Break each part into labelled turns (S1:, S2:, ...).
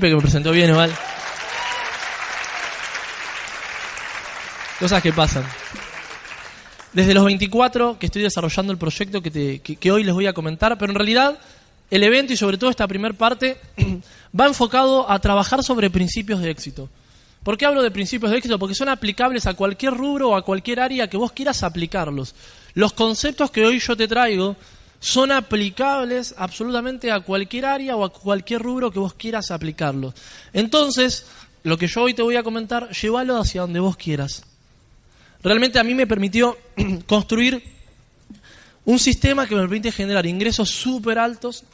S1: Que me presentó bien o mal. Cosas que pasan. Desde los 24 que estoy desarrollando el proyecto que hoy les voy a comentar, pero en realidad el evento y sobre todo esta primera parte va enfocado a trabajar sobre principios de éxito. ¿Por qué hablo de principios de éxito? Porque son aplicables a cualquier rubro o a cualquier área que vos quieras aplicarlos. Los conceptos que hoy yo te traigo son aplicables absolutamente a cualquier área o a cualquier rubro que vos quieras aplicarlos. Entonces, lo que yo hoy te voy a comentar, llévalo hacia donde vos quieras. Realmente a mí me permitió construir un sistema que me permite generar ingresos súper altos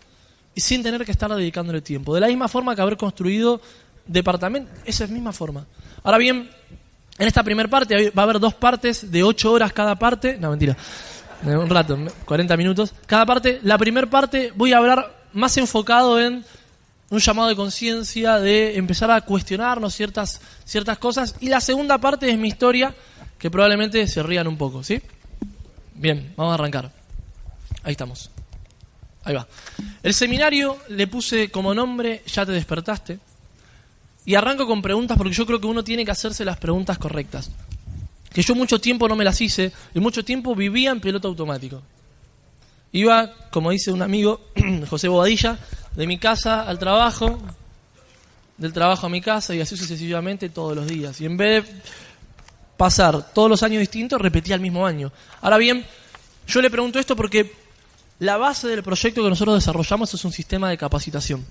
S1: y sin tener que estar dedicándole tiempo. De la misma forma que haber construido departamentos, esa es la misma forma. Ahora bien, en esta primera parte va a haber 2 partes de 8 horas cada parte. No, mentira. Un rato, 40 minutos. Cada parte, la primera parte voy a hablar más enfocado en un llamado de conciencia, de empezar a cuestionarnos ciertas cosas. Y la segunda parte es mi historia, que probablemente se rían un poco, ¿sí? Bien, vamos a arrancar. Ahí estamos. Ahí va. El seminario le puse como nombre Ya te despertaste. Y arranco con preguntas porque yo creo que uno tiene que hacerse las preguntas correctas. Que yo mucho tiempo no me las hice y mucho tiempo vivía en piloto automático. Iba, como dice un amigo, José Bobadilla, de mi casa al trabajo, del trabajo a mi casa y así sucesivamente todos los días. Y en vez de pasar todos los años distintos, repetía el mismo año. Ahora bien, yo le pregunto esto porque la base del proyecto que nosotros desarrollamos es un sistema de capacitación.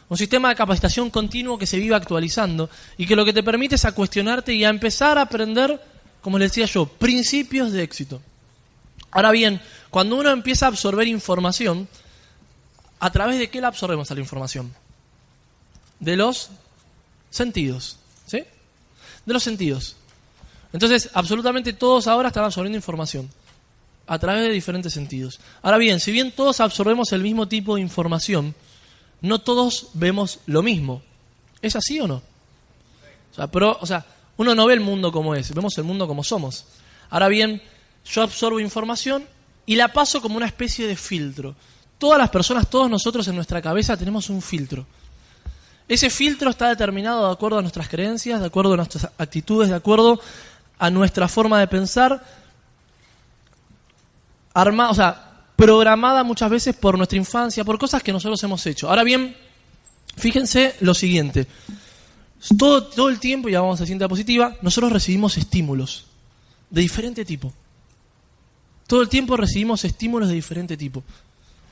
S1: Un sistema de capacitación continuo que se vive actualizando y que lo que te permite es a cuestionarte y a empezar a aprender, como les decía yo, principios de éxito. Ahora bien, cuando uno empieza a absorber información, ¿a través de qué la absorbemos a la información? De los sentidos, ¿sí? De los sentidos. Entonces, absolutamente todos ahora están absorbiendo información a través de diferentes sentidos. Ahora bien, si bien todos absorbemos el mismo tipo de información, no todos vemos lo mismo. ¿Es así o no? O sea, uno no ve el mundo como es, vemos el mundo como somos. Ahora bien, yo absorbo información y la paso como una especie de filtro. Todas las personas, todos nosotros en nuestra cabeza tenemos un filtro. Ese filtro está determinado de acuerdo a nuestras creencias, de acuerdo a nuestras actitudes, de acuerdo a nuestra forma de pensar, programada muchas veces por nuestra infancia, por cosas que nosotros hemos hecho. Ahora bien, fíjense lo siguiente. Todo el tiempo, y vamos a cinta positiva, nosotros recibimos estímulos de diferente tipo. Todo el tiempo recibimos estímulos de diferente tipo.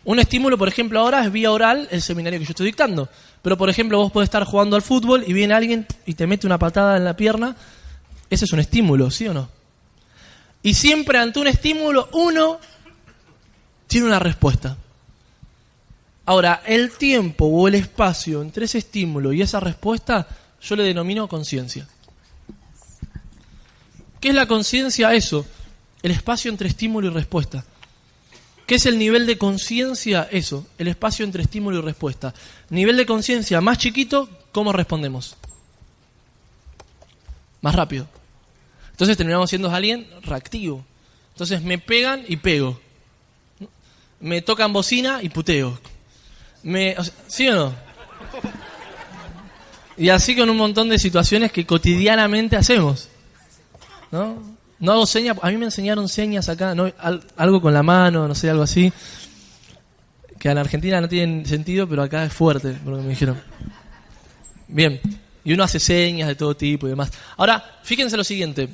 S1: Un estímulo, por ejemplo, ahora es vía oral el seminario que yo estoy dictando. Pero, por ejemplo, vos podés estar jugando al fútbol y viene alguien y te mete una patada en la pierna. Ese es un estímulo, ¿sí o no? Y siempre ante un estímulo, uno tiene una respuesta. Ahora, el tiempo o el espacio entre ese estímulo y esa respuesta, yo le denomino conciencia. ¿Qué es la conciencia? Eso, el espacio entre estímulo y respuesta. ¿Qué es el nivel de conciencia? Eso, el espacio entre estímulo y respuesta. Nivel de conciencia más chiquito, ¿cómo respondemos? Más rápido. Entonces terminamos siendo alguien reactivo. Entonces me pegan y pego. Me tocan bocina y puteo. ¿Sí o no? Y así con un montón de situaciones que cotidianamente hacemos. No hago señas, a mí me enseñaron señas acá, ¿no? Algo con la mano, no sé, algo así, que en Argentina no tienen sentido, pero acá es fuerte, por lo que me dijeron. Bien, y uno hace señas de todo tipo y demás. Ahora, fíjense lo siguiente,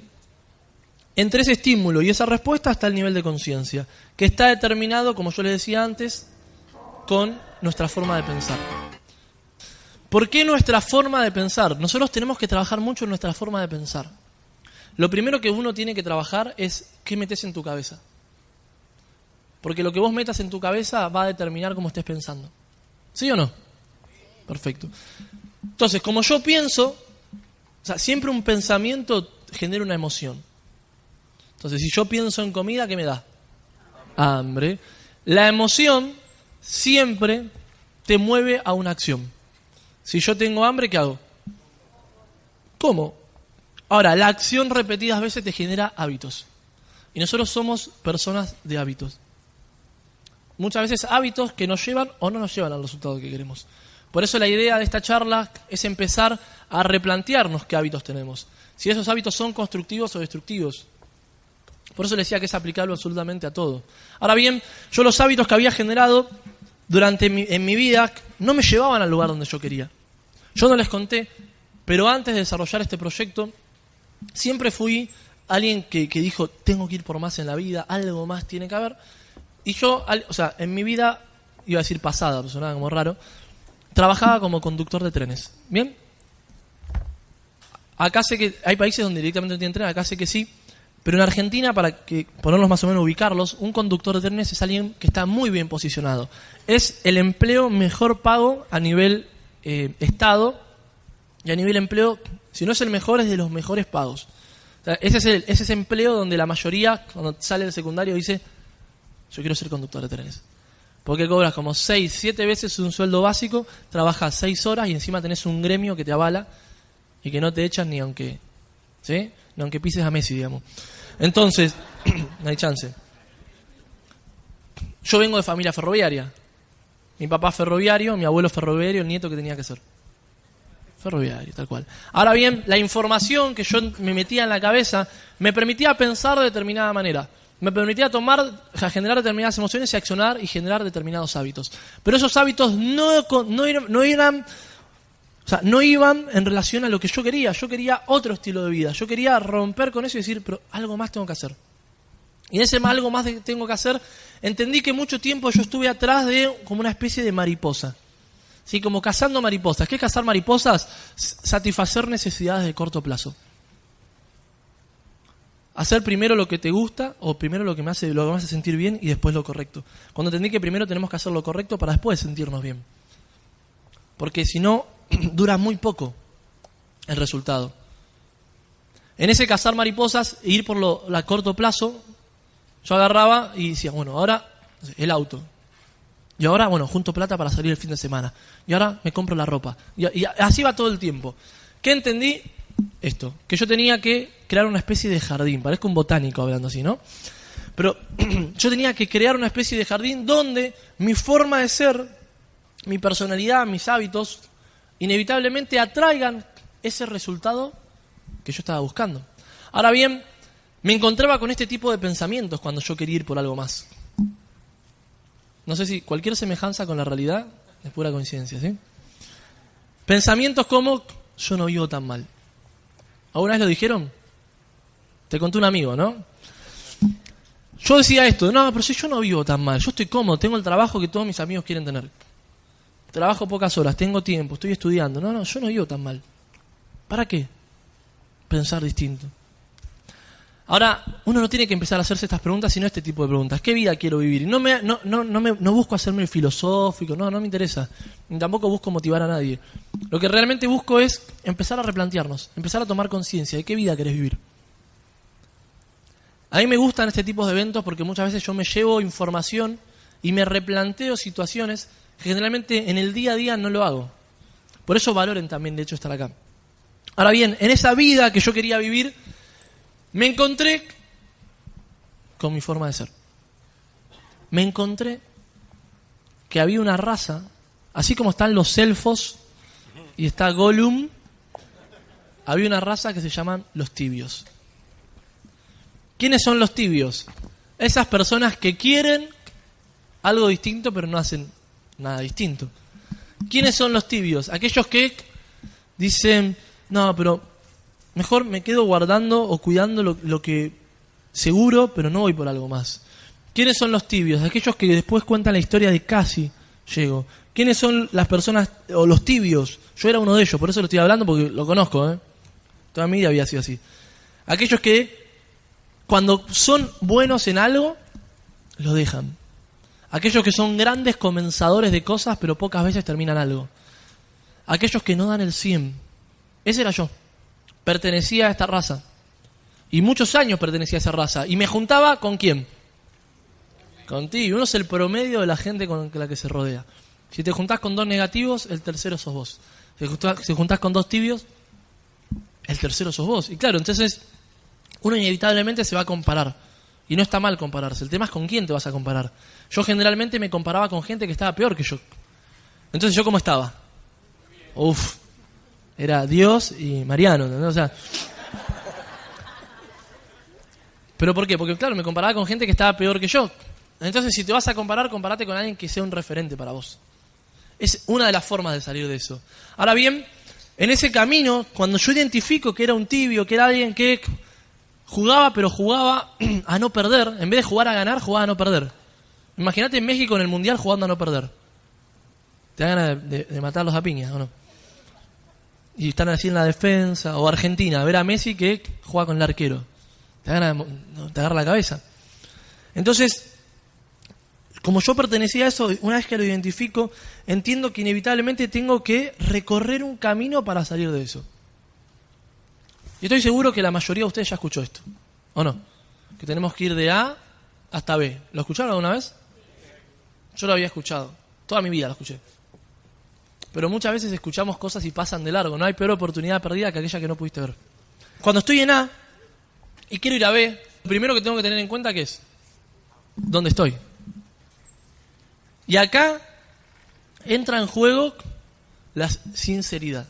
S1: entre ese estímulo y esa respuesta está el nivel de conciencia, que está determinado, como yo les decía antes, con nuestra forma de pensar. ¿Por qué nuestra forma de pensar? Nosotros tenemos que trabajar mucho en nuestra forma de pensar. Lo primero que uno tiene que trabajar es qué metes en tu cabeza. Porque lo que vos metas en tu cabeza va a determinar cómo estés pensando. ¿Sí o no? Perfecto. Entonces, como yo pienso, siempre un pensamiento genera una emoción. Entonces, si yo pienso en comida, ¿qué me da? Hambre. La emoción siempre te mueve a una acción. Si yo tengo hambre, ¿qué hago? ¿Cómo? Ahora, la acción repetidas veces te genera hábitos. Y nosotros somos personas de hábitos. Muchas veces hábitos que nos llevan o no nos llevan al resultado que queremos. Por eso la idea de esta charla es empezar a replantearnos qué hábitos tenemos. Si esos hábitos son constructivos o destructivos. Por eso les decía que es aplicable absolutamente a todo. Ahora bien, yo los hábitos que había generado en mi vida no me llevaban al lugar donde yo quería. Yo no les conté, pero antes de desarrollar este proyecto, siempre fui alguien que dijo, tengo que ir por más en la vida, algo más tiene que haber. Y yo, en mi vida, iba a decir pasada, pero sonaba como raro, trabajaba como conductor de trenes. ¿Bien? Acá sé que hay países donde directamente no tienen tren, acá sé que sí. Pero en Argentina, para que ponerlos más o menos, ubicarlos, un conductor de trenes es alguien que está muy bien posicionado. Es el empleo mejor pago a nivel Estado, y a nivel empleo, si no es el mejor, es de los mejores pagos. O sea, ese es ese empleo donde la mayoría, cuando sale del secundario, dice, yo quiero ser conductor de trenes. Porque cobras como 6, 7 veces un sueldo básico, trabajas 6 horas y encima tenés un gremio que te avala y que no te echan ni aunque, ¿sí? Ni aunque pises a Messi, digamos. Entonces, no hay chance. Yo vengo de familia ferroviaria. Mi papá ferroviario, mi abuelo ferroviario, el nieto que tenía que ser ferroviario, tal cual. Ahora bien, la información que yo me metía en la cabeza me permitía pensar de determinada manera. Me permitía generar determinadas emociones y accionar y generar determinados hábitos. Pero esos hábitos no iban en relación a lo que yo quería. Yo quería otro estilo de vida. Yo quería romper con eso y decir, pero algo más tengo que hacer. Y en ese algo más que tengo que hacer, entendí que mucho tiempo yo estuve atrás de como una especie de mariposa. ¿Sí? Como cazando mariposas. ¿Qué es cazar mariposas? Satisfacer necesidades de corto plazo. Hacer primero lo que te gusta o primero lo que me hace sentir bien y después lo correcto. Cuando entendí que primero tenemos que hacer lo correcto para después sentirnos bien. Porque si no, dura muy poco el resultado. En ese cazar mariposas e ir por a corto plazo, yo agarraba y decía, bueno, ahora el auto. Y ahora, bueno, junto plata para salir el fin de semana. Y ahora me compro la ropa. Y así va todo el tiempo. ¿Qué entendí? Esto, que yo tenía que crear una especie de jardín. Parezco un botánico hablando así, ¿no? Pero yo tenía que crear una especie de jardín donde mi forma de ser, mi personalidad, mis hábitos, inevitablemente atraigan ese resultado que yo estaba buscando. Ahora bien, me encontraba con este tipo de pensamientos cuando yo quería ir por algo más. No sé si cualquier semejanza con la realidad es pura coincidencia, ¿sí? Pensamientos como, yo no vivo tan mal. ¿Alguna vez lo dijeron? Te contó un amigo, ¿no? Yo decía esto, no, pero si yo no vivo tan mal, yo estoy cómodo, tengo el trabajo que todos mis amigos quieren tener. Trabajo pocas horas, tengo tiempo, estoy estudiando. No, yo no vivo tan mal. ¿Para qué? Pensar distinto. Ahora, uno no tiene que empezar a hacerse estas preguntas, sino este tipo de preguntas. ¿Qué vida quiero vivir? Y no busco hacerme filosófico, no me interesa. Ni tampoco busco motivar a nadie. Lo que realmente busco es empezar a replantearnos, empezar a tomar conciencia de qué vida querés vivir. A mí me gustan este tipo de eventos porque muchas veces yo me llevo información y me replanteo situaciones que generalmente en el día a día no lo hago. Por eso valoren también, de hecho, estar acá. Ahora bien, en esa vida que yo quería vivir, me encontré con mi forma de ser. Me encontré que había una raza, así como están los elfos y está Gollum, había una raza que se llaman los tibios. ¿Quiénes son los tibios? Esas personas que quieren algo distinto pero no hacen nada distinto. ¿Quiénes son los tibios? Aquellos que dicen, no, pero mejor me quedo guardando o cuidando lo que seguro, pero no voy por algo más. ¿Quiénes son los tibios? Aquellos que después cuentan la historia de casi llego. ¿Quiénes son las personas o los tibios? Yo era uno de ellos, por eso lo estoy hablando porque lo conozco, Toda mi vida había sido así. Aquellos que cuando son buenos en algo, lo dejan. Aquellos que son grandes comenzadores de cosas, pero pocas veces terminan algo. Aquellos que no dan el 100. Ese era yo. Pertenecía a esta raza. Y muchos años pertenecía a esa raza. Y me juntaba ¿con quién? Contigo. Uno es el promedio de la gente con la que se rodea. Si te juntás con 2 negativos, el tercero sos vos. Si te juntás con 2 tibios, el tercero sos vos. Y claro, entonces uno inevitablemente se va a comparar. Y no está mal compararse. El tema es con quién te vas a comparar. Yo generalmente me comparaba con gente que estaba peor que yo. Entonces, ¿yo cómo estaba? Uf, era Dios y Mariano, ¿entendés? O sea, ¿pero por qué? Porque claro, me comparaba con gente que estaba peor que yo. Entonces, si te vas a comparar, compárate con alguien que sea un referente para vos. Es una de las formas de salir de eso. Ahora bien, en ese camino, cuando yo identifico que era un tibio, que era alguien que jugaba, pero jugaba a no perder, en vez de jugar a ganar, jugaba a no perder. Imagínate en México en el Mundial jugando a no perder. Te dan ganas de matarlos a piñas, ¿o no? Y están así en la defensa. O Argentina, ver a Messi que juega con el arquero. Te dan ganas de agarrar la cabeza. Entonces, como yo pertenecía a eso, una vez que lo identifico, entiendo que inevitablemente tengo que recorrer un camino para salir de eso. Y estoy seguro que la mayoría de ustedes ya escuchó esto, ¿o no? Que tenemos que ir de A hasta B. ¿Lo escucharon alguna vez? Yo lo había escuchado. Toda mi vida lo escuché. Pero muchas veces escuchamos cosas y pasan de largo. No hay peor oportunidad perdida que aquella que no pudiste ver. Cuando estoy en A y quiero ir a B, lo primero que tengo que tener en cuenta que es ¿dónde estoy? Y acá entra en juego la sinceridad.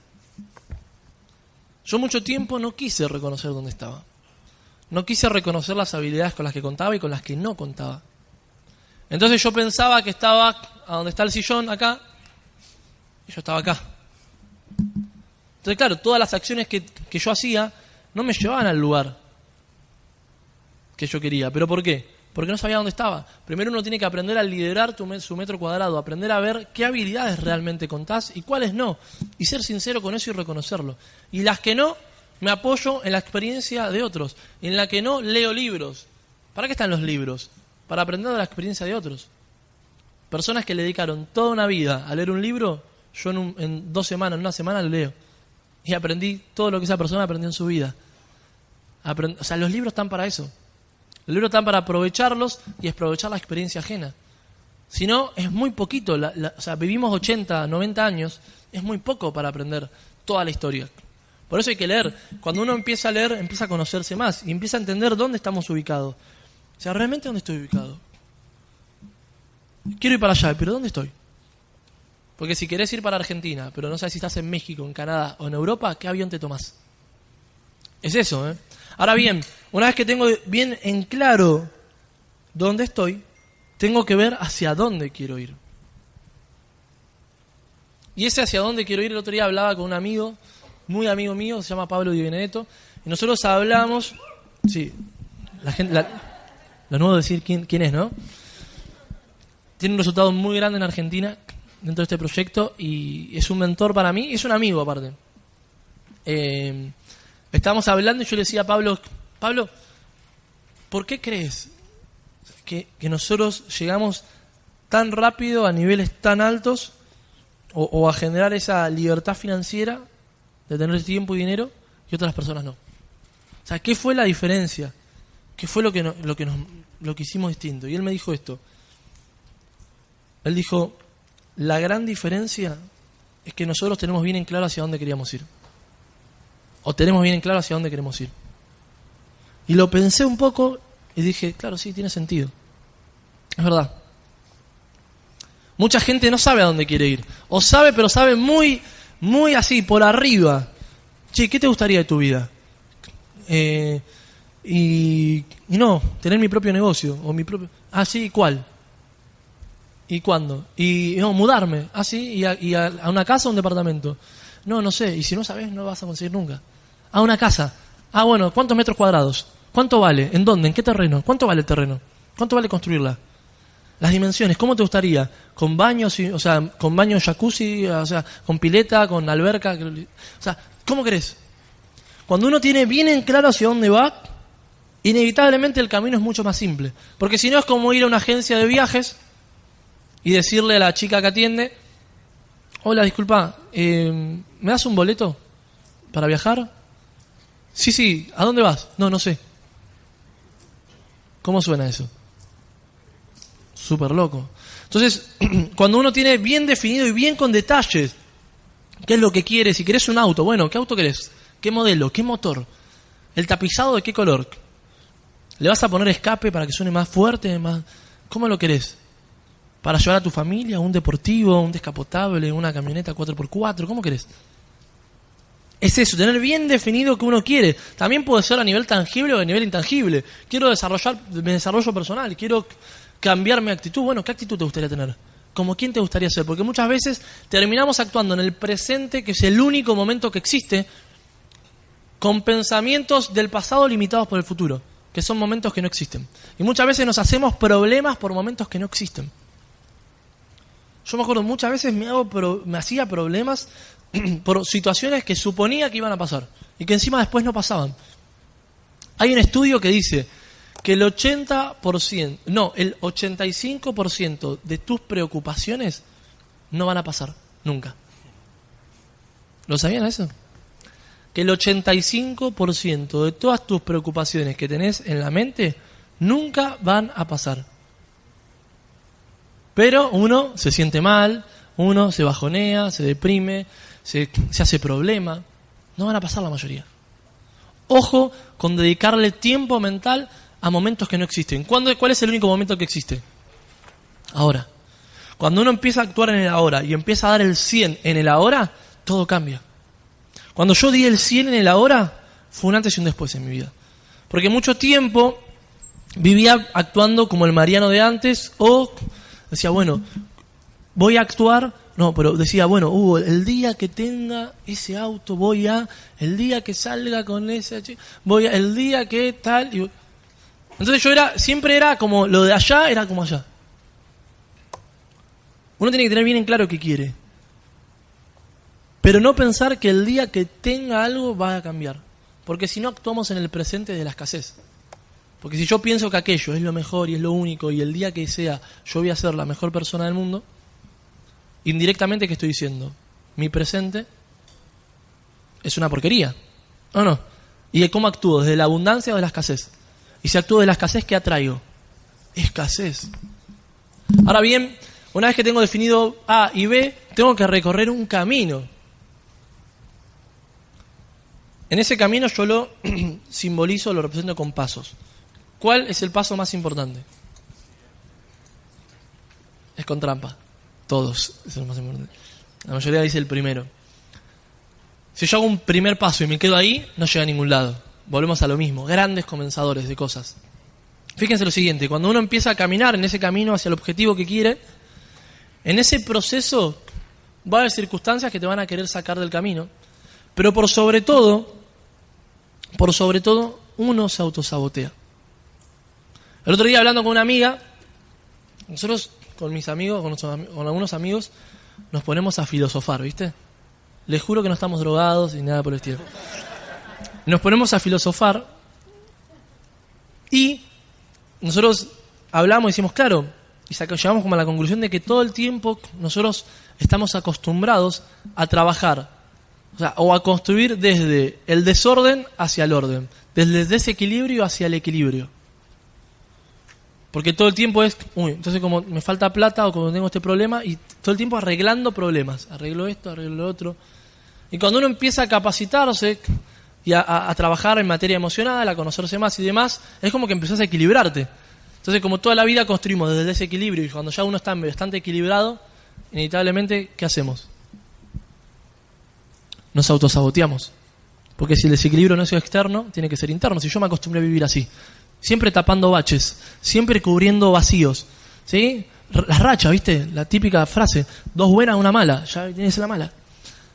S1: Yo mucho tiempo no quise reconocer dónde estaba. No quise reconocer las habilidades con las que contaba y con las que no contaba. Entonces yo pensaba que estaba a donde está el sillón, acá, y yo estaba acá. Entonces, claro, todas las acciones que yo hacía no me llevaban al lugar que yo quería. ¿Pero por qué? Porque no sabía dónde estaba. Primero uno tiene que aprender a liderar su metro cuadrado, aprender a ver qué habilidades realmente contás y cuáles no. Y ser sincero con eso y reconocerlo. Y las que no, me apoyo en la experiencia de otros. Y en la que no, leo libros. ¿Para qué están los libros? Para aprender de la experiencia de otros. Personas que le dedicaron toda una vida a leer un libro, yo en 2 semanas, en una semana lo leo. Y aprendí todo lo que esa persona aprendió en su vida. O sea, los libros están para eso. Los libros están para aprovecharlos y aprovechar la experiencia ajena. Si no, es muy poquito. O sea, vivimos 80, 90 años, es muy poco para aprender toda la historia. Por eso hay que leer. Cuando uno empieza a leer, empieza a conocerse más y empieza a entender dónde estamos ubicados. O sea, ¿realmente dónde estoy ubicado? Quiero ir para allá, pero ¿dónde estoy? Porque si querés ir para Argentina, pero no sabes si estás en México, en Canadá o en Europa, ¿qué avión te tomás? Es eso, ¿eh? Ahora bien, una vez que tengo bien en claro dónde estoy, tengo que ver hacia dónde quiero ir. Y ese hacia dónde quiero ir, el otro día hablaba con un amigo, muy amigo mío, se llama Pablo Di Benedetto, y nosotros hablamos, sí, la gente, lo nuevo decir quién es, ¿no? Tiene un resultado muy grande en Argentina dentro de este proyecto y es un mentor para mí, es un amigo aparte. Estábamos hablando y yo le decía a Pablo, ¿por qué crees que nosotros llegamos tan rápido a niveles tan altos o a generar esa libertad financiera de tener tiempo y dinero y otras personas no? O sea, ¿qué fue la diferencia? ¿Qué fue lo que hicimos distinto? Y él me dijo esto. Él dijo, la gran diferencia es que nosotros tenemos bien en claro hacia dónde queríamos ir. O tenemos bien en claro hacia dónde queremos ir. Y lo pensé un poco y dije, claro, sí, tiene sentido. Es verdad. Mucha gente no sabe a dónde quiere ir. O sabe, pero sabe muy, muy así, por arriba. Che, ¿qué te gustaría de tu vida? Y no, tener mi propio negocio. O mi propio... Ah, sí, ¿cuál? ¿Y cuándo? Y no, mudarme. Ah, sí, y a una casa o un departamento. No sé. Y si no sabes, no lo vas a conseguir nunca. A una casa. Ah, bueno, ¿cuántos metros cuadrados? ¿Cuánto vale? ¿En dónde? ¿En qué terreno? ¿Cuánto vale el terreno? ¿Cuánto vale construirla? Las dimensiones, ¿cómo te gustaría? ¿Con baños, o sea, con baño jacuzzi, o sea, con pileta, con alberca? O sea, ¿cómo querés? Cuando uno tiene bien en claro hacia dónde va, inevitablemente el camino es mucho más simple. Porque si no es como ir a una agencia de viajes y decirle a la chica que atiende, hola, disculpa, ¿me das un boleto para viajar? Sí, ¿a dónde vas? No sé. ¿Cómo suena eso? Súper loco. Entonces, cuando uno tiene bien definido y bien con detalles qué es lo que quiere, si querés un auto, bueno, ¿qué auto querés? ¿Qué modelo? ¿Qué motor? ¿El tapizado de qué color? ¿Le vas a poner escape para que suene más fuerte? ¿Cómo lo querés? para llevar a tu familia, un deportivo, un descapotable, una camioneta 4x4, ¿cómo querés? Es eso, tener bien definido qué uno quiere. También puede ser a nivel tangible o a nivel intangible. Quiero desarrollar mi desarrollo personal, quiero cambiar mi actitud. Bueno, ¿qué actitud te gustaría tener? ¿Como quién te gustaría ser? Porque muchas veces terminamos actuando en el presente, que es el único momento que existe, con pensamientos del pasado limitados por el futuro, que son momentos que no existen. Y muchas veces nos hacemos problemas por momentos que no existen. Yo me acuerdo, muchas veces me hacía problemas por situaciones que suponía que iban a pasar y que encima después no pasaban. Hay un estudio que dice que el 85% de tus preocupaciones no van a pasar nunca. ¿Lo sabían eso? Que el 85% de todas tus preocupaciones que tenés en la mente nunca van a pasar. Pero uno se siente mal, uno se bajonea, se deprime, se hace problema. No van a pasar la mayoría. Ojo con dedicarle tiempo mental a momentos que no existen. ¿Cuál es el único momento que existe? Ahora. Cuando uno empieza a actuar en el ahora y empieza a dar el 100 en el ahora, todo cambia. Cuando yo di el 100 en el ahora, fue un antes y un después en mi vida. Porque mucho tiempo vivía actuando como el Mariano de antes, o decía, bueno, voy a actuar, no, pero decía, bueno, el día que tenga ese auto, el día que salga con ese, el día que tal. Entonces siempre era como, lo de allá era como allá. Uno tiene que tener bien en claro qué quiere. Pero no pensar que el día que tenga algo va a cambiar. Porque si no actuamos en el presente de la escasez. Porque si yo pienso que aquello es lo mejor y es lo único y el día que sea yo voy a ser la mejor persona del mundo, indirectamente, ¿qué estoy diciendo? Mi presente es una porquería. ¿O no? ¿Y de cómo actúo? ¿Desde la abundancia o de la escasez? Y si actúo de la escasez, ¿qué atraigo? Escasez. Ahora bien, una vez que tengo definido A y B, tengo que recorrer un camino. En ese camino yo lo simbolizo, lo represento con pasos. ¿Cuál es el paso más importante? Es con trampa. Todos, es el más importante. La mayoría dice el primero. Si yo hago un primer paso y me quedo ahí, no llega a ningún lado. Volvemos a lo mismo, grandes comenzadores de cosas. Fíjense lo siguiente, cuando uno empieza a caminar en ese camino hacia el objetivo que quiere, en ese proceso va a haber circunstancias que te van a querer sacar del camino, pero por sobre todo, uno se autosabotea. El otro día hablando con una amiga, nosotros con mis amigos, con algunos amigos, nos ponemos a filosofar, ¿viste? Les juro que no estamos drogados y nada por el estilo. Nos ponemos a filosofar y nosotros hablamos y decimos, claro, y llegamos como a la conclusión de que todo el tiempo nosotros estamos acostumbrados a trabajar, o a construir desde el desorden hacia el orden, desde el desequilibrio hacia el equilibrio. Porque todo el tiempo es, entonces como me falta plata o como tengo este problema, y todo el tiempo arreglando problemas. Arreglo esto, arreglo lo otro. Y cuando uno empieza a capacitarse y a trabajar en materia emocional, a conocerse más y demás, es como que empezás a equilibrarte. Entonces, como toda la vida construimos desde el desequilibrio, y cuando ya uno está bastante equilibrado, inevitablemente, ¿qué hacemos? Nos autosaboteamos. Porque si el desequilibrio no es externo, tiene que ser interno. Si yo me acostumbré a vivir así, siempre tapando baches, siempre cubriendo vacíos, ¿sí? Las rachas, ¿viste? La típica frase, 2 buenas, 1 mala, ya tienes la mala.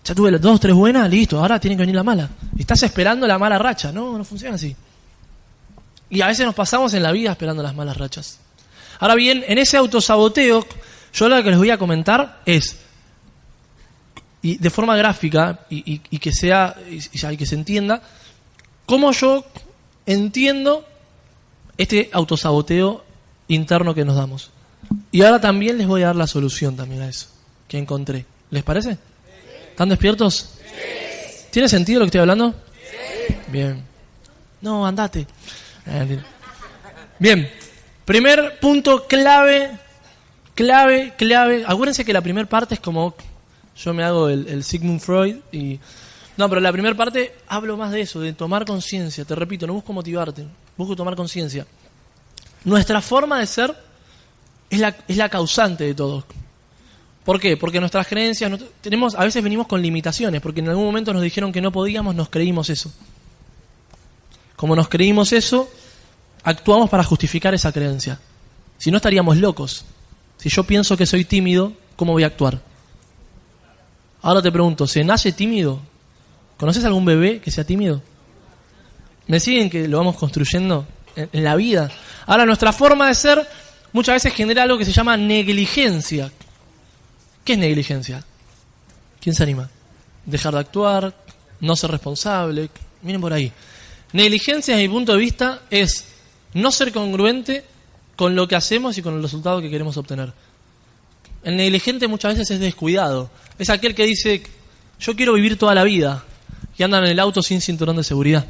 S1: Ya tuve 2, 3 buenas, listo, ahora tiene que venir la mala. Y estás esperando la mala racha. No funciona así. Y a veces nos pasamos en la vida esperando las malas rachas. Ahora bien, en ese autosaboteo, yo lo que les voy a comentar es, y de forma gráfica, y que sea, y que se entienda, cómo yo entiendo este autosaboteo interno que nos damos. Y ahora también les voy a dar la solución también a eso, que encontré. ¿Les parece? ¿Están despiertos? Sí. ¿Tiene sentido lo que estoy hablando? Sí. Bien. No, andate. Bien. Primer punto clave. Acuérdense que la primera parte es como, yo me hago el Sigmund Freud y... No, pero la primera parte hablo más de eso, de tomar conciencia. Te repito, no busco motivarte, busco tomar conciencia. Nuestra forma de ser es la causante de todo. ¿Por qué? Porque nuestras creencias, a veces venimos con limitaciones, porque en algún momento nos dijeron que no podíamos, nos creímos eso. Como nos creímos eso, actuamos para justificar esa creencia. Si no, estaríamos locos. Si yo pienso que soy tímido, ¿cómo voy a actuar? Ahora te pregunto, ¿se nace tímido? ¿Conoces algún bebé que sea tímido? ¿Me siguen que lo vamos construyendo en la vida? Ahora, nuestra forma de ser muchas veces genera algo que se llama negligencia. ¿Qué es negligencia? ¿Quién se anima? Dejar de actuar, no ser responsable. Miren por ahí. Negligencia, desde mi punto de vista, es no ser congruente con lo que hacemos y con el resultado que queremos obtener. El negligente muchas veces es descuidado. Es aquel que dice, yo quiero vivir toda la vida, y anda en el auto sin cinturón de seguridad.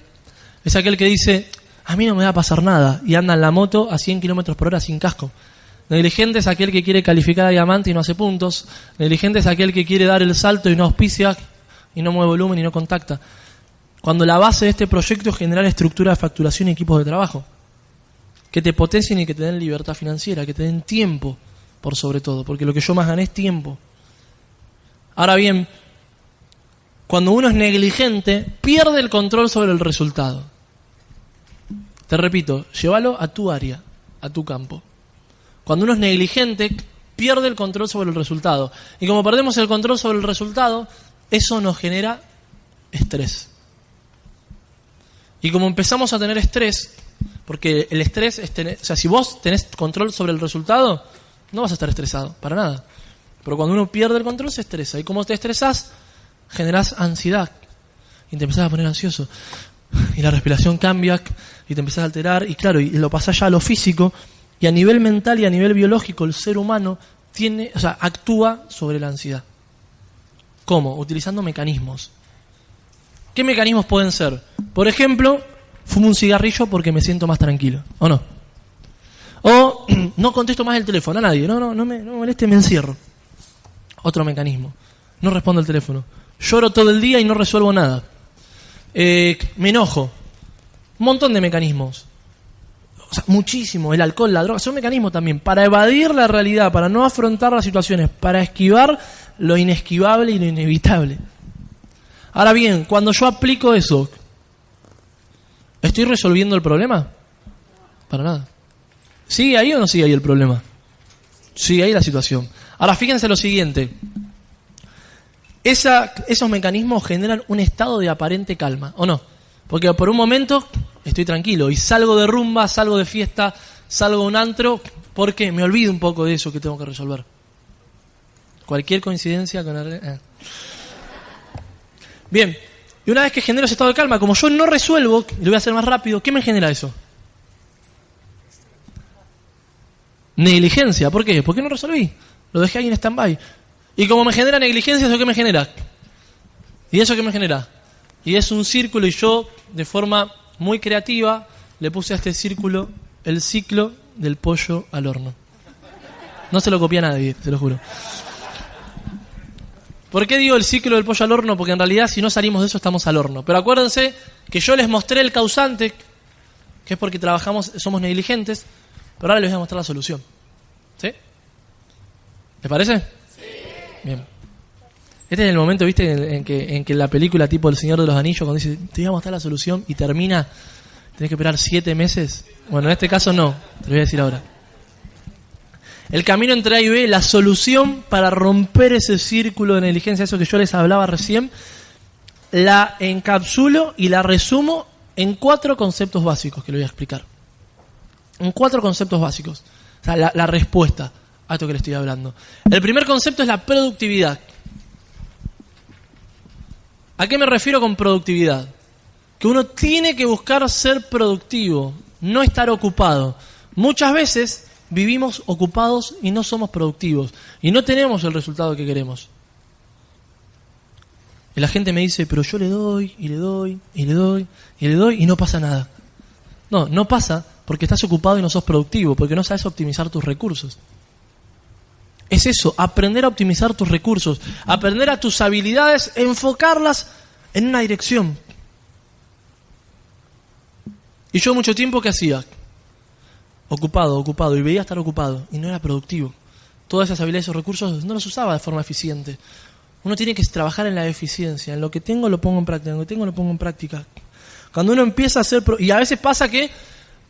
S1: Es aquel que dice, a mí no me va a pasar nada, y anda en la moto a 100 kilómetros por hora sin casco. Negligente es aquel que quiere calificar a diamante y no hace puntos. Negligente es aquel que quiere dar el salto y no auspicia, y no mueve volumen y no contacta. Cuando la base de este proyecto es generar estructura de facturación y equipos de trabajo, que te potencien y que te den libertad financiera, que te den tiempo, por sobre todo, porque lo que yo más gané es tiempo. Ahora bien, cuando uno es negligente, pierde el control sobre el resultado. Te repito, llévalo a tu área, a tu campo. Cuando uno es negligente, pierde el control sobre el resultado. Y como perdemos el control sobre el resultado, eso nos genera estrés. Y como empezamos a tener estrés, porque el estrés es tener, o sea, si vos tenés control sobre el resultado, no vas a estar estresado, para nada. Pero cuando uno pierde el control, se estresa. Y como te estresás, generás ansiedad. Y te empezás a poner ansioso. Y la respiración cambia, y te empezás a alterar. Y claro, y lo pasás ya a lo físico. Y a nivel mental y a nivel biológico, el ser humano actúa sobre la ansiedad. ¿Cómo? Utilizando mecanismos. ¿Qué mecanismos pueden ser? Por ejemplo, fumo un cigarrillo porque me siento más tranquilo, ¿o no? O no contesto más el teléfono a nadie, no me moleste, me encierro. Otro mecanismo, no respondo el teléfono. Lloro todo el día y no resuelvo nada. Me enojo. Un montón de mecanismos. O sea, muchísimo. El alcohol, la droga, son mecanismos también para evadir la realidad, para no afrontar las situaciones, para esquivar lo inesquivable y lo inevitable. Ahora bien, cuando yo aplico eso, ¿estoy resolviendo el problema? Para nada. ¿Sigue ahí o no sigue ahí el problema? Sigue ahí la situación. Ahora fíjense lo siguiente. Esos mecanismos generan un estado de aparente calma, ¿o no? Porque por un momento estoy tranquilo y salgo de rumba, salgo de fiesta, salgo de un antro, porque me olvido un poco de eso que tengo que resolver. Cualquier coincidencia con Bien, y una vez que genero ese estado de calma, como yo no resuelvo, y lo voy a hacer más rápido, ¿qué me genera eso? Negligencia. ¿Por qué? Porque no resolví. Lo dejé ahí en stand-by. Y como me genera negligencia, ¿eso qué me genera? ¿Y eso qué me genera? Y es un círculo, y yo, de forma muy creativa, le puse a este círculo el ciclo del pollo al horno. No se lo copia a nadie, se lo juro. ¿Por qué digo el ciclo del pollo al horno? Porque en realidad si no salimos de eso estamos al horno. Pero acuérdense que yo les mostré el causante, que es porque somos negligentes, pero ahora les voy a mostrar la solución. ¿Sí? ¿Les parece? Sí. Bien. Este es el momento, ¿viste? En que la película tipo El Señor de los Anillos, cuando dice, te voy a mostrar la solución y termina, tenés que esperar 7 meses. Bueno, en este caso no, te lo voy a decir ahora. El camino entre A y B, la solución para romper ese círculo de negligencia, eso que yo les hablaba recién, la encapsulo y la resumo en 4 conceptos básicos que le voy a explicar. En 4 conceptos básicos. O sea, la respuesta a esto que le estoy hablando. El primer concepto es la productividad. ¿A qué me refiero con productividad? Que uno tiene que buscar ser productivo, no estar ocupado. Muchas veces vivimos ocupados y no somos productivos. Y no tenemos el resultado que queremos. Y la gente me dice, pero yo le doy, y le doy, y le doy, y le doy, y no pasa nada. No pasa porque estás ocupado y no sos productivo, porque no sabes optimizar tus recursos. Es eso, aprender a optimizar tus recursos, aprender a tus habilidades, enfocarlas en una dirección. Y yo mucho tiempo, ¿qué hacía? ocupado, y veía estar ocupado, y no era productivo. Todas esas habilidades o recursos no los usaba de forma eficiente. Uno tiene que trabajar en la eficiencia, en lo que tengo lo pongo en práctica, en lo que tengo lo pongo en práctica. Cuando uno empieza a hacer... Y a veces pasa que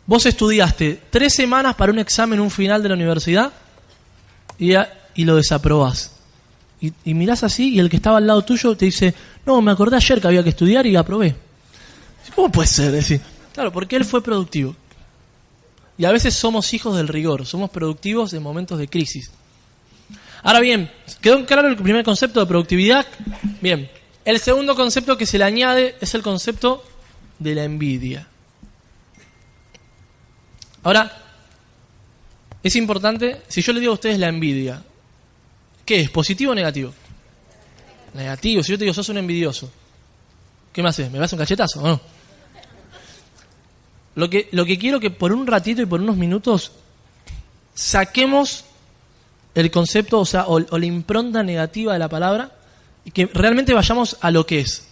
S1: vos estudiaste 3 semanas para un examen, un final de la universidad, y lo desaprobás. Y mirás así, y el que estaba al lado tuyo te dice, no, me acordé ayer que había que estudiar y aprobé. ¿Cómo puede ser? Es decir, claro, porque él fue productivo. Y a veces somos hijos del rigor, somos productivos en momentos de crisis. Ahora bien, ¿quedó claro el primer concepto de productividad? Bien, el segundo concepto que se le añade es el concepto de la envidia. Ahora, es importante, si yo le digo a ustedes la envidia, ¿qué es? ¿Positivo o negativo? Negativo. Si yo te digo, sos un envidioso, ¿qué me haces? ¿Me das un cachetazo o no? Lo que quiero que por un ratito y por unos minutos saquemos el concepto, o la impronta negativa de la palabra, y que realmente vayamos a lo que es.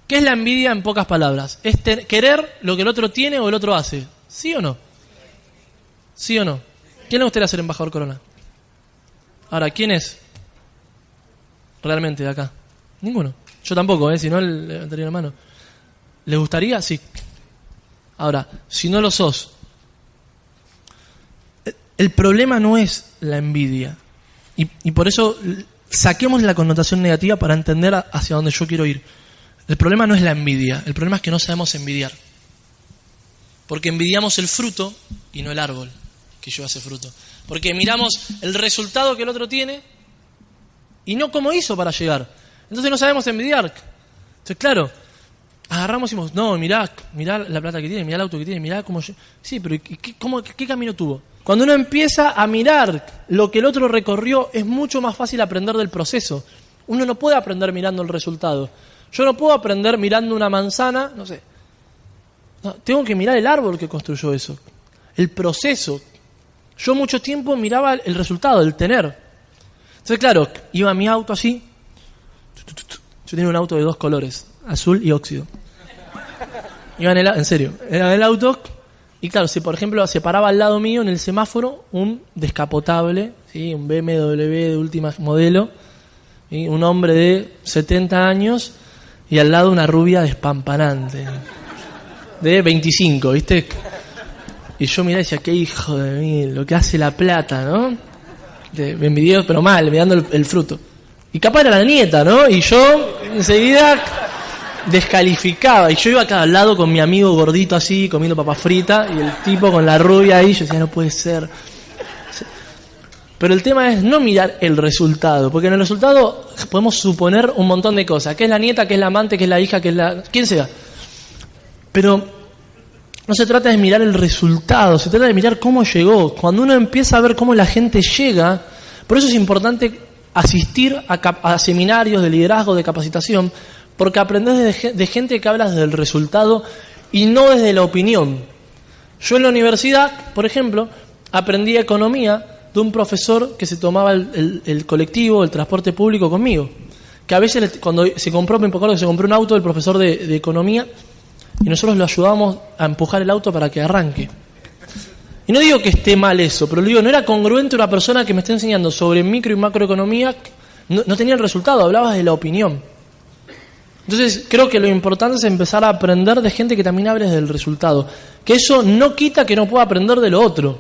S1: ¿Qué es la envidia en pocas palabras? Es querer lo que el otro tiene o el otro hace. ¿Sí o no? ¿Sí o no? ¿Quién le gustaría ser embajador Corona? Ahora, ¿quién es realmente de acá? Ninguno. Yo tampoco, si no levantaría la mano. ¿Les gustaría? Sí. Ahora, si no lo sos, el problema no es la envidia. Y por eso saquemos la connotación negativa para entender hacia dónde yo quiero ir. El problema no es la envidia, el problema es que no sabemos envidiar. Porque envidiamos el fruto y no el árbol que lleva ese fruto. Porque miramos el resultado que el otro tiene y no cómo hizo para llegar. Entonces no sabemos envidiar. Entonces, claro, agarramos y decimos, no, mirá la plata que tiene, mirá el auto que tiene, mirá cómo... Sí, pero ¿qué camino tuvo? Cuando uno empieza a mirar lo que el otro recorrió, es mucho más fácil aprender del proceso. Uno no puede aprender mirando el resultado. Yo no puedo aprender mirando una manzana, no sé. No, tengo que mirar el árbol que construyó eso, el proceso. Yo mucho tiempo miraba el resultado, el tener. Entonces, claro, iba mi auto así. Yo tenía un auto de 2 colores, azul y óxido. Iba en serio, era el auto. Y claro, si por ejemplo se paraba al lado mío en el semáforo un descapotable, ¿sí? Un BMW de última modelo, ¿sí? Un hombre de 70 años y al lado una rubia despampanante de 25, ¿viste? Y yo miraba y decía, qué hijo de mí, lo que hace la plata, ¿no? Me envidió, pero mal, mirando el fruto. Y capaz era la nieta, ¿no? Y yo enseguida descalificaba. Y yo iba acá al lado con mi amigo gordito así, comiendo papas fritas, y el tipo con la rubia ahí, yo decía, no puede ser. Pero el tema es no mirar el resultado, porque en el resultado podemos suponer un montón de cosas. ¿Qué es la nieta? ¿Qué es la amante? ¿Qué es la hija? ¿Qué es la...? ¿Quién sea? Pero no se trata de mirar el resultado, se trata de mirar cómo llegó. Cuando uno empieza a ver cómo la gente llega, por eso es importante asistir a seminarios de liderazgo, de capacitación, porque aprendés de gente que habla desde el resultado y no desde la opinión. Yo en la universidad, por ejemplo, aprendí economía de un profesor que se tomaba el colectivo, el transporte público conmigo. Que a veces cuando me acuerdo que se compró un auto del profesor de economía y nosotros lo ayudábamos a empujar el auto para que arranque. Y no digo que esté mal eso, pero digo, no era congruente una persona que me está enseñando sobre micro y macroeconomía, no tenía el resultado, hablabas de la opinión. Entonces creo que lo importante es empezar a aprender de gente que también hable del resultado. Que eso no quita que no pueda aprender de lo otro,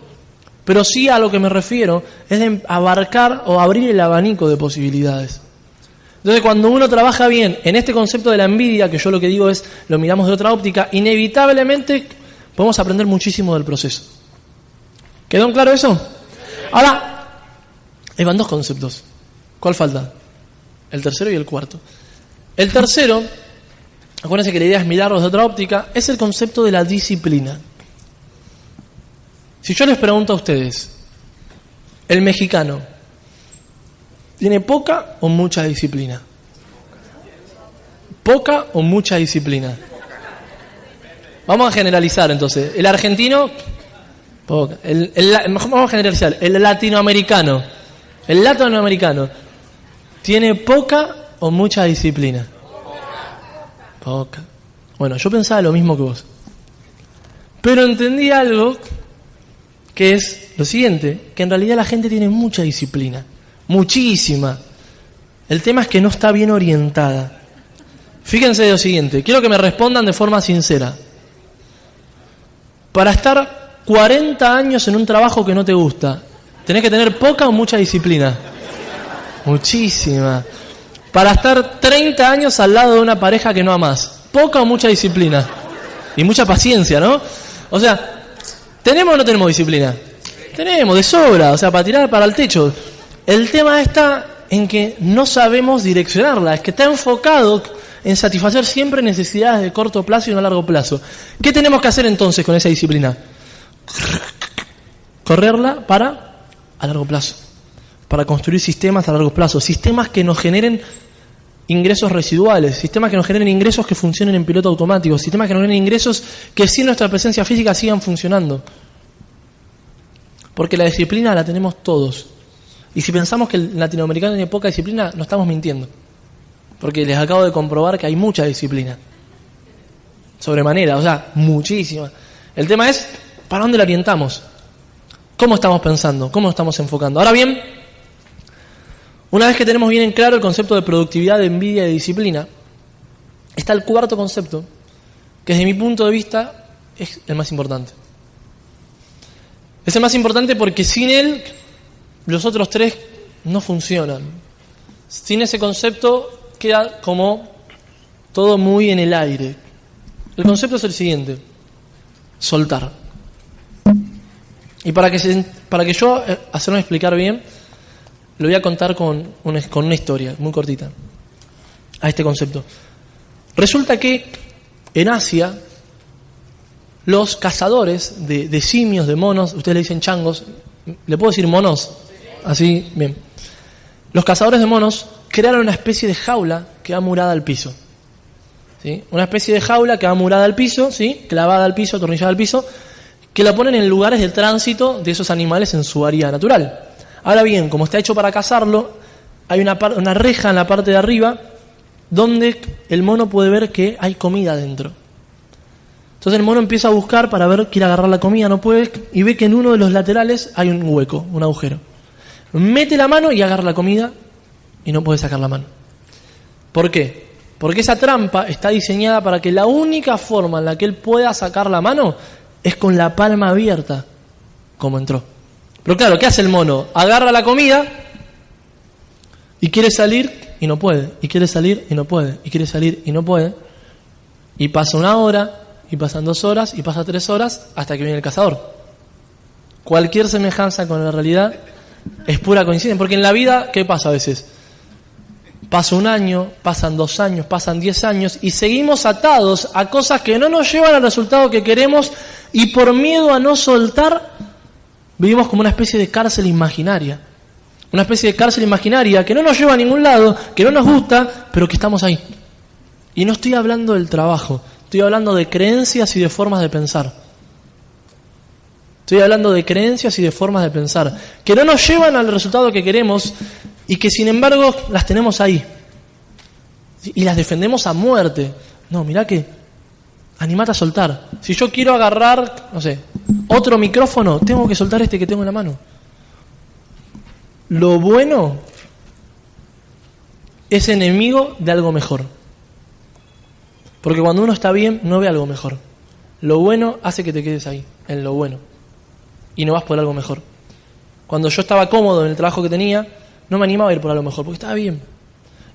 S1: pero sí a lo que me refiero es de abarcar o abrir el abanico de posibilidades. Entonces cuando uno trabaja bien en este concepto de la envidia, que yo lo que digo es, lo miramos de otra óptica, inevitablemente podemos aprender muchísimo del proceso. ¿Quedó claro eso? Ahora, ahí van 2 conceptos. ¿Cuál falta? El tercero y el cuarto. El tercero, acuérdense que la idea es mirarlos de otra óptica, es el concepto de la disciplina. Si yo les pregunto a ustedes, ¿el mexicano tiene poca o mucha disciplina? ¿Poca o mucha disciplina? Vamos a generalizar entonces. ¿El argentino? Poca. Vamos a generalizar. ¿El latinoamericano? ¿El latinoamericano tiene poca o mucha disciplina? Poca. Bueno, yo pensaba lo mismo que vos. Pero entendí algo que es lo siguiente, que en realidad la gente tiene mucha disciplina, muchísima. El tema es que no está bien orientada. Fíjense lo siguiente, quiero que me respondan de forma sincera. Para estar 40 años en un trabajo que no te gusta, ¿tenés que tener poca o mucha disciplina? Muchísima. Para estar 30 años al lado de una pareja que no amás, ¿poca o mucha disciplina? Y mucha paciencia, ¿no? O sea, ¿tenemos o no tenemos disciplina? Tenemos, de sobra, o sea, para tirar para el techo. El tema está en que no sabemos direccionarla, es que está enfocado en satisfacer siempre necesidades de corto plazo y no a largo plazo. ¿Qué tenemos que hacer entonces con esa disciplina? Correrla para a largo plazo, para construir sistemas a largo plazo, sistemas que nos generen ingresos residuales, sistemas que nos generen ingresos que funcionen en piloto automático, sistemas que nos generen ingresos que sin nuestra presencia física sigan funcionando. Porque la disciplina la tenemos todos. Y si pensamos que el latinoamericano tiene poca disciplina, no estamos mintiendo. Porque les acabo de comprobar que hay mucha disciplina. Sobremanera, o sea, muchísima. El tema es, ¿para dónde la orientamos? ¿Cómo estamos pensando? ¿Cómo nos estamos enfocando? Ahora bien, una vez que tenemos bien en claro el concepto de productividad, de envidia y de disciplina, está el cuarto concepto, que desde mi punto de vista es el más importante. Es el más importante porque sin él los otros tres no funcionan. Sin ese concepto queda como todo muy en el aire. El concepto es el siguiente: soltar. Y para que yo hacerme explicar bien, lo voy a contar con una historia muy cortita a este concepto. Resulta que en Asia los cazadores de simios, de monos, ustedes le dicen changos, ¿le puedo decir monos? Así, bien. Los cazadores de monos crearon una especie de jaula que va murada al piso. ¿Sí? Una especie de jaula que va murada al piso, ¿sí? Clavada al piso, atornillada al piso, que la ponen en lugares de tránsito de esos animales en su área natural. Ahora bien, como está hecho para cazarlo, hay una reja en la parte de arriba donde el mono puede ver que hay comida dentro. Entonces el mono empieza a buscar para ver, quiere agarrar la comida, no puede, y ve que en uno de los laterales hay un hueco, un agujero. Mete la mano y agarra la comida y no puede sacar la mano. ¿Por qué? Porque esa trampa está diseñada para que la única forma en la que él pueda sacar la mano es con la palma abierta, como entró. Pero claro, ¿qué hace el mono? Agarra la comida y quiere salir y no puede, y quiere salir y no puede, y quiere salir y no puede, y pasa 1 hora, y pasan 2 horas, y pasa 3 horas, hasta que viene el cazador. Cualquier semejanza con la realidad es pura coincidencia, porque en la vida, ¿qué pasa a veces? Pasa 1 año, pasan 2 años, pasan 10 años, y seguimos atados a cosas que no nos llevan al resultado que queremos, y por miedo a no soltar, vivimos como una especie de cárcel imaginaria. Una especie de cárcel imaginaria que no nos lleva a ningún lado, que no nos gusta, pero que estamos ahí. Y no estoy hablando del trabajo, estoy hablando de creencias y de formas de pensar. Estoy hablando de creencias y de formas de pensar que no nos llevan al resultado que queremos y que sin embargo las tenemos ahí. Y las defendemos a muerte. No, mirá que animate a soltar. Si yo quiero agarrar, no sé, otro micrófono, tengo que soltar este que tengo en la mano. Lo bueno es enemigo de algo mejor. Porque cuando uno está bien, no ve algo mejor. Lo bueno hace que te quedes ahí, en lo bueno. Y no vas por algo mejor. Cuando yo estaba cómodo en el trabajo que tenía, no me animaba a ir por algo mejor, porque estaba bien.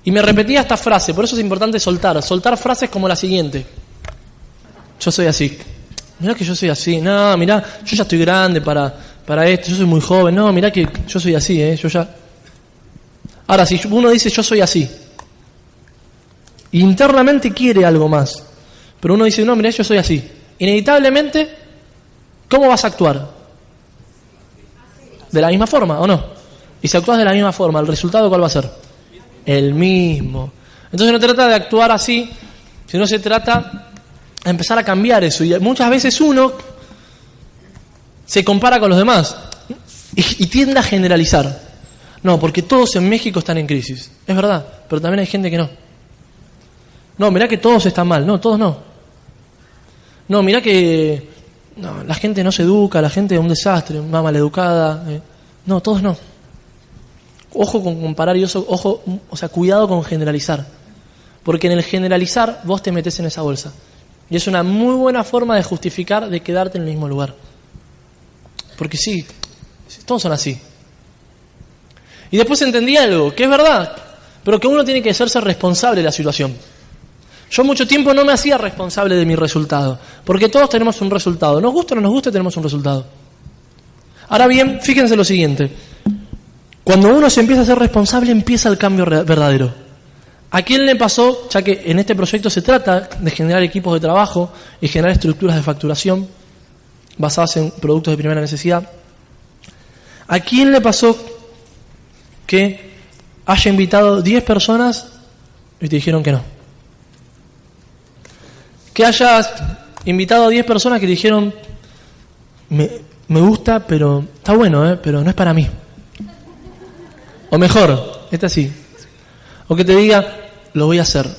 S1: Y me repetía esta frase, por eso es importante soltar. Soltar frases como la siguiente: yo soy así. Mirá que yo soy así. No, mirá, yo ya estoy grande para esto, yo soy muy joven. No, mirá que yo soy así, yo ya... Ahora, si uno dice yo soy así, internamente quiere algo más, pero uno dice, no, mirá, yo soy así, inevitablemente, ¿cómo vas a actuar? ¿De la misma forma o no? Y si actúas de la misma forma, ¿el resultado cuál va a ser? El mismo. Entonces no se trata de actuar así, sino se trata de empezar a cambiar eso. Y muchas veces uno se compara con los demás y tiende a generalizar. No, porque todos en México están en crisis. Es verdad, pero también hay gente que no. No, mirá que todos están mal. No, todos no. No, mirá que no, la gente no se educa, la gente es un desastre, una maleducada. No, todos no. Ojo con comparar y ojo, o sea, cuidado con generalizar. Porque en el generalizar vos te metés en esa bolsa. Y es una muy buena forma de justificar de quedarte en el mismo lugar. Porque sí, todos son así. Y después entendí algo, que es verdad, pero que uno tiene que hacerse responsable de la situación. Yo mucho tiempo no me hacía responsable de mi resultado, porque todos tenemos un resultado. Nos gusta o no nos gusta, tenemos un resultado. Ahora bien, fíjense lo siguiente. Cuando uno se empieza a ser responsable, empieza el cambio verdadero. ¿A quién le pasó, ya que en este proyecto se trata de generar equipos de trabajo y generar estructuras de facturación basadas en productos de primera necesidad? ¿A quién le pasó que haya invitado 10 personas y te dijeron que no? Que hayas invitado a 10 personas que te dijeron, me gusta, pero está bueno, pero no es para mí. O mejor, esta sí. O que te diga, lo voy a hacer.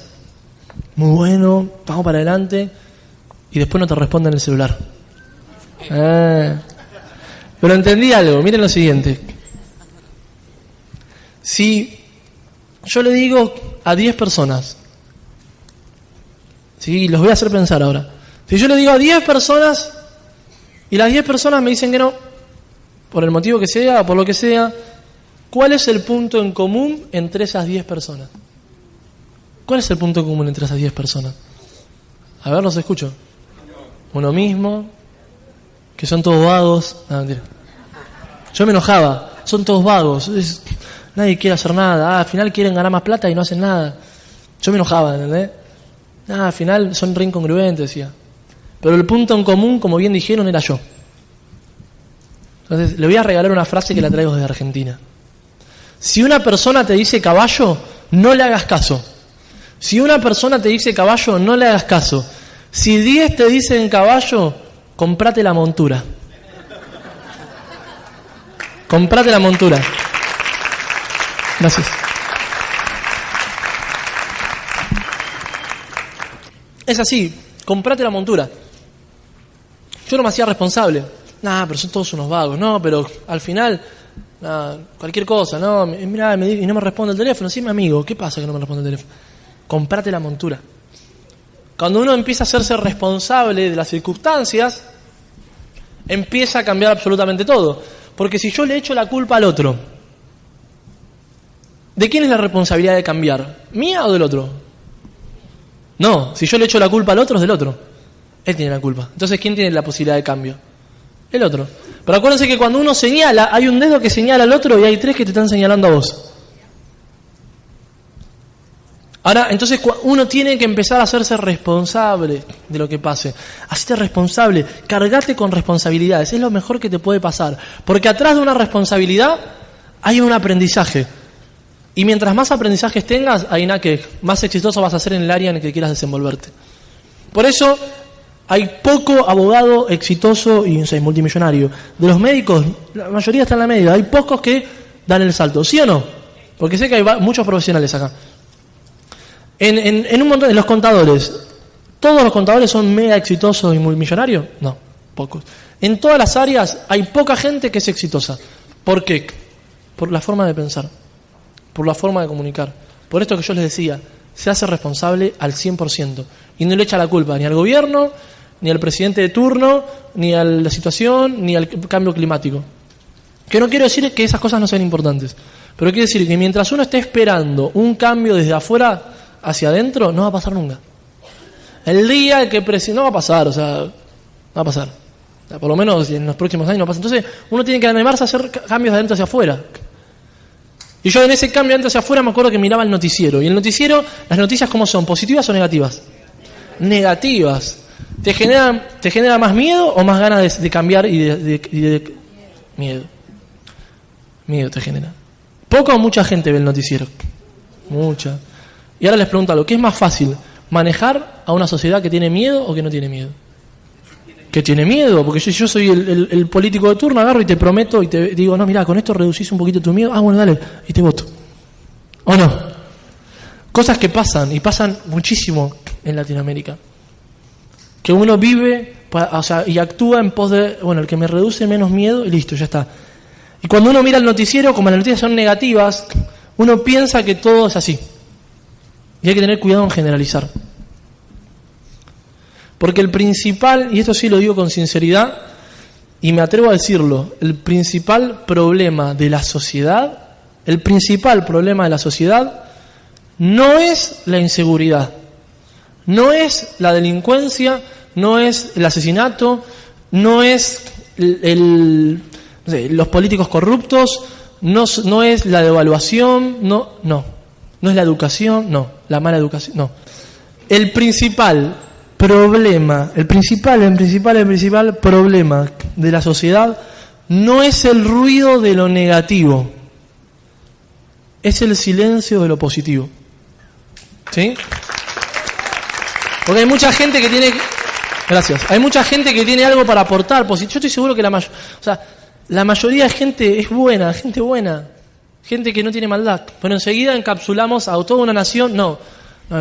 S1: Muy bueno, vamos para adelante. Y después no te responde en el celular. Pero entendí algo, miren lo siguiente. Si yo le digo a 10 personas, sí, los voy a hacer pensar ahora. Si yo le digo a 10 personas y las 10 personas me dicen que no, por el motivo que sea o por lo que sea, ¿cuál es el punto en común entre esas 10 personas? ¿Cuál es el punto en común entre esas 10 personas? A ver, los escucho. Uno mismo, que son todos vagos. No, mentira. Yo me enojaba, son todos vagos. Nadie quiere hacer nada. Al final quieren ganar más plata y no hacen nada. Yo me enojaba, ¿entendés? Al final son re incongruentes, decía. Pero el punto en común, como bien dijeron, era yo. Entonces, le voy a regalar una frase que la traigo desde Argentina. Si una persona te dice caballo, no le hagas caso. Si una persona te dice caballo, no le hagas caso. Si 10 te dicen caballo, comprate la montura. Comprate la montura. Gracias. Es así, comprate la montura. Yo no me hacía responsable. Pero son todos unos vagos. No, pero al final, cualquier cosa, no, mirá, y no me responde el teléfono. Sí, mi amigo, ¿qué pasa que no me responde el teléfono? Comprate la montura. Cuando uno empieza a hacerse responsable de las circunstancias, empieza a cambiar absolutamente todo. Porque si yo le echo la culpa al otro, ¿de quién es la responsabilidad de cambiar? ¿Mía o del otro? No, si yo le echo la culpa al otro, es del otro. Él tiene la culpa. Entonces, ¿quién tiene la posibilidad de cambio? El otro. Pero acuérdense que cuando uno señala, hay un dedo que señala al otro y hay 3 que te están señalando a vos. Ahora, entonces uno tiene que empezar a hacerse responsable de lo que pase. Hacete responsable, cargate con responsabilidades. Es lo mejor que te puede pasar. Porque atrás de una responsabilidad hay un aprendizaje. Y mientras más aprendizajes tengas, hay nada que más exitoso vas a ser en el área en el que quieras desenvolverte. Por eso hay poco abogado exitoso y multimillonario. De los médicos, la mayoría está en la media. Hay pocos que dan el salto. ¿Sí o no? Porque sé que hay muchos profesionales acá. En un montón de los contadores, ¿todos los contadores son mega exitosos y multimillonarios? No, pocos. En todas las áreas hay poca gente que es exitosa. ¿Por qué? Por la forma de pensar, por la forma de comunicar. Por esto que yo les decía, se hace responsable al 100% y no le echa la culpa ni al gobierno, ni al presidente de turno, ni a la situación, ni al cambio climático. Que no quiero decir que esas cosas no sean importantes, pero quiero decir que mientras uno esté esperando un cambio desde afuera hacia adentro, no va a pasar nunca. El día que no va a pasar, no va a pasar. O sea, por lo menos en los próximos años no pasa. Entonces, uno tiene que animarse a hacer cambios de adentro hacia afuera. Y yo en ese cambio de adentro hacia afuera me acuerdo que miraba el noticiero. Y el noticiero, las noticias ¿cómo son? ¿Positivas o negativas? Negativas. ¿Te genera más miedo o más ganas de cambiar y de miedo? Miedo te genera. Poca o mucha gente ve el noticiero. Mucha. Y ahora les pregunto algo, ¿qué es más fácil? ¿Manejar a una sociedad que tiene miedo o que no tiene miedo? Que tiene miedo, porque yo soy el político de turno, agarro y te prometo y te digo, no, mirá, con esto reducís un poquito tu miedo, bueno, dale, y te voto. ¿O no? Cosas que pasan, y pasan muchísimo en Latinoamérica. que uno vive y actúa en pos de, el que me reduce menos miedo y listo, ya está. Y cuando uno mira el noticiero, como las noticias son negativas, uno piensa que todo es así. Y hay que tener cuidado en generalizar. Porque el principal, y esto sí lo digo con sinceridad, y me atrevo a decirlo, el principal problema de la sociedad no es la inseguridad, no es la delincuencia, no es el asesinato, no es los políticos corruptos, no es la devaluación, no es la educación, la mala educación, no. El principal problema de la sociedad no es el ruido de lo negativo, es el silencio de lo positivo. ¿Sí? Porque hay mucha gente que tiene... Gracias. Hay mucha gente que tiene algo para aportar. Yo estoy seguro que la mayoría de gente es buena, gente que no tiene maldad. Pero enseguida encapsulamos a toda una nación. No,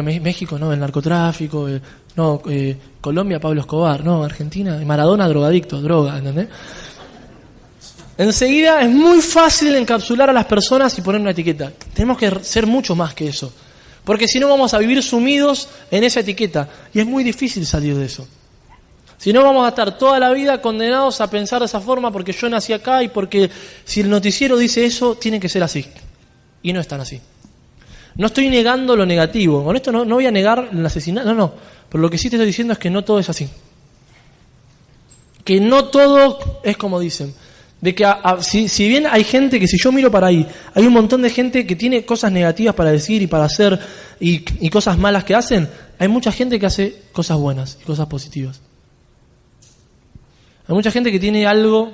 S1: México no, el narcotráfico, Colombia, Pablo Escobar, no, Argentina, Maradona, drogadicto, droga, ¿entendés? Enseguida es muy fácil encapsular a las personas y poner una etiqueta. Tenemos que ser mucho más que eso. Porque si no vamos a vivir sumidos en esa etiqueta. Y es muy difícil salir de eso. Si no, vamos a estar toda la vida condenados a pensar de esa forma porque yo nací acá y porque si el noticiero dice eso, tiene que ser así. Y no es tan así. No estoy negando lo negativo. Con esto no voy a negar el asesinato, no. Pero lo que sí te estoy diciendo es que no todo es así. Que no todo es como dicen. De que si bien hay gente que, si yo miro para ahí, hay un montón de gente que tiene cosas negativas para decir y para hacer y cosas malas que hacen, hay mucha gente que hace cosas buenas y cosas positivas. Hay mucha gente que tiene algo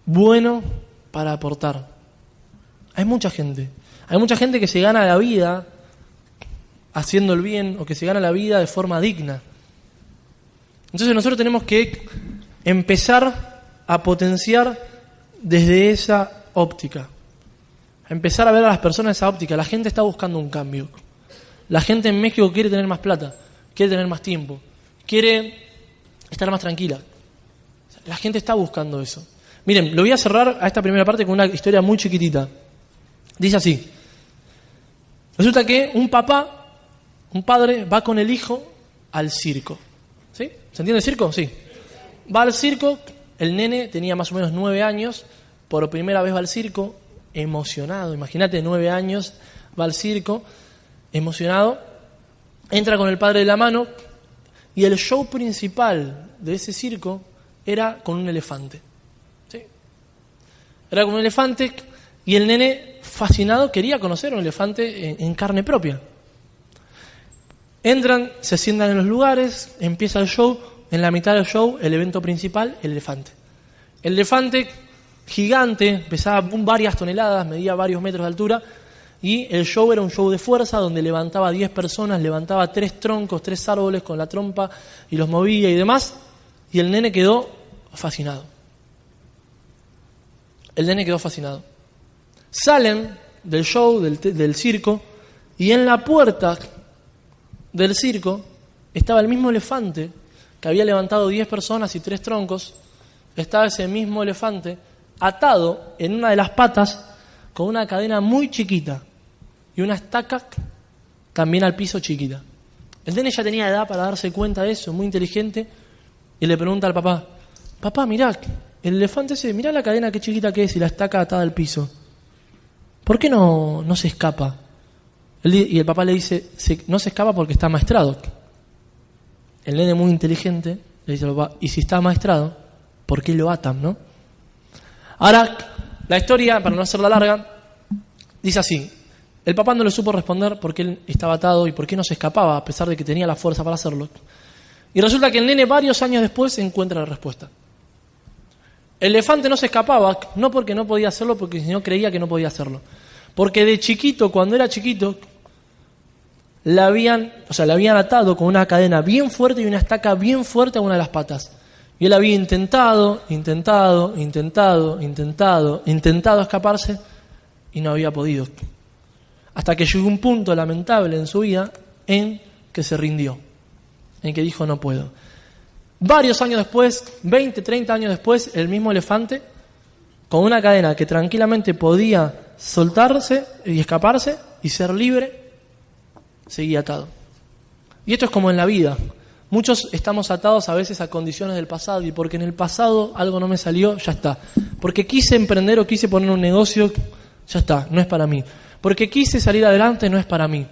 S1: bueno para aportar. Hay mucha gente que se gana la vida haciendo el bien o que se gana la vida de forma digna. Entonces nosotros tenemos que empezar a potenciar desde esa óptica. A empezar a ver a las personas de esa óptica. La gente está buscando un cambio. La gente en México quiere tener más plata, quiere tener más tiempo, quiere estar más tranquila. La gente está buscando eso. Miren, lo voy a cerrar a esta primera parte con una historia muy chiquitita. Dice así. Resulta que un padre va con el hijo al circo. ¿Sí? ¿Se entiende el circo? Sí. Va al circo, el nene tenía más o menos 9 años, por primera vez va al circo, emocionado, imagínate, 9 años, va al circo, emocionado, entra con el padre de la mano y el show principal de ese circo era con un elefante. ¿Sí? Era con un elefante y el nene, fascinado, quería conocer un elefante en carne propia. Entran, se sientan en los lugares, empieza el show, en la mitad del show, el evento principal, el elefante. El elefante gigante, pesaba varias toneladas, medía varios metros de altura, y el show era un show de fuerza donde levantaba 10 personas, levantaba 3 troncos, 3 árboles con la trompa y los movía y demás, y el nene quedó fascinado. Salen del show, del circo, y en la puerta del circo estaba el mismo elefante que había levantado 10 personas y 3 troncos. Estaba ese mismo elefante atado en una de las patas con una cadena muy chiquita y una estaca también al piso chiquita. El nene ya tenía edad para darse cuenta de eso, muy inteligente, y le pregunta al papá: papá, mirá, el elefante ese, mirá la cadena qué chiquita que es y la estaca atada al piso. ¿Por qué no se escapa? Y el papá le dice: no se escapa porque está amaestrado. El nene, muy inteligente, le dice al papá: y si está amaestrado, ¿por qué lo atan, no? Ahora, la historia, para no hacerla larga, dice así: el papá no le supo responder por qué él estaba atado y por qué no se escapaba, a pesar de que tenía la fuerza para hacerlo. Y resulta que el nene, varios años después, encuentra la respuesta. El elefante no se escapaba, no porque no podía hacerlo, porque si no creía que no podía hacerlo. Porque de chiquito, cuando era chiquito, le habían atado con una cadena bien fuerte y una estaca bien fuerte a una de las patas. Y él había intentado escaparse y no había podido. Hasta que llegó un punto lamentable en su vida en que se rindió. en que dijo no puedo. Varios años después, 20, 30 años después, el mismo elefante, con una cadena que tranquilamente podía soltarse y escaparse y ser libre, seguía atado. Y esto es como en la vida. Muchos estamos atados a veces a condiciones del pasado, y porque en el pasado algo no me salió, ya está. Porque quise emprender o quise poner un negocio, ya está, no es para mí. Porque quise salir adelante, no es para mí.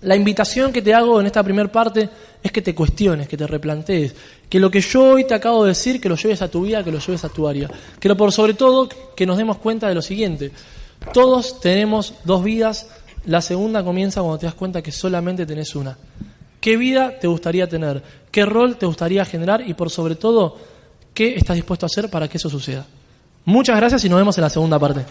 S1: La invitación que te hago en esta primera parte es que te cuestiones, que te replantees, que lo que yo hoy te acabo de decir, que lo lleves a tu vida, que lo lleves a tu área. Que por sobre todo, que nos demos cuenta de lo siguiente: todos tenemos dos vidas, la segunda comienza cuando te das cuenta que solamente tenés una. ¿Qué vida te gustaría tener? ¿Qué rol te gustaría generar? Y por sobre todo, ¿qué estás dispuesto a hacer para que eso suceda? Muchas gracias y nos vemos en la segunda parte.